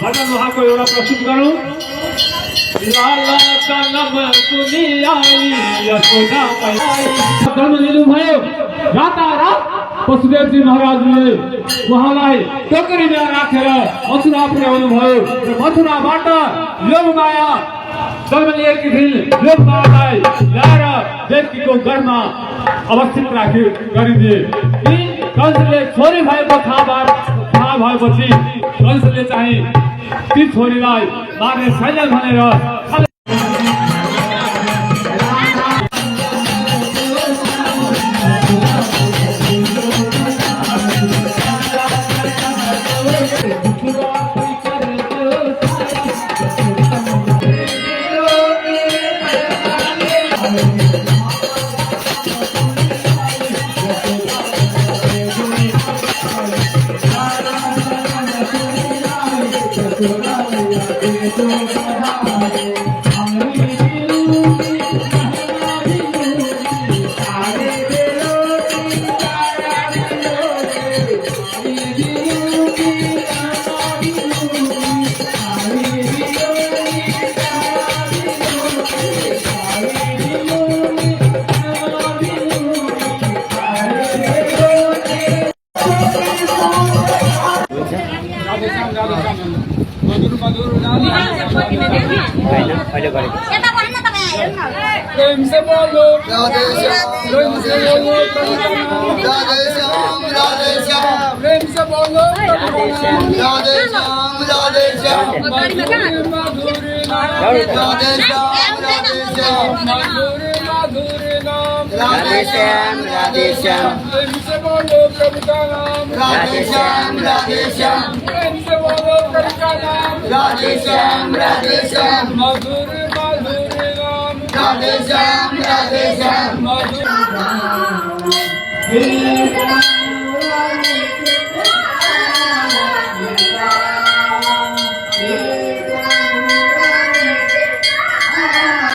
भजन वहाँ को एउटा प्रस्तुत करूं। लाला का नाम सुनी आई यशोदा मैया जन्म लिनुभयो रातारात वसुदेवजी महाराजले उहाँलाई टोकरीमा राखेर मथुरा पुर्याउनु भयो र मथुराबाट योगमाया जन्म लिएकी थिइन्। योगमायालाई ल्याएर देवकीको गर्भमा अवस्थित गरिदिए। कंसले छोरी भएको थाहा भएपछि कंसले चाहिँ ती छोरीलाई मार्ने छैन भनेर प्रेम से बोलो राधे श्याम, प्रेम से बोलो राधे श्याम, राधे श्याम, प्रेम से बोलो राधे श्याम, राधे श्याम, मधुर मधुर नाम राधे श्याम, राधे श्याम, मधुर मधुर नाम राधे श्याम, राधे श्याम, प्रेम से बोलो प्रभु का नाम राधे श्याम, राधे श्याम, प्रेम से बोलो प्रभु का नाम राधे श्याम, राधे श्याम, मधुर मधुर नाम राधे श्याम, मधुर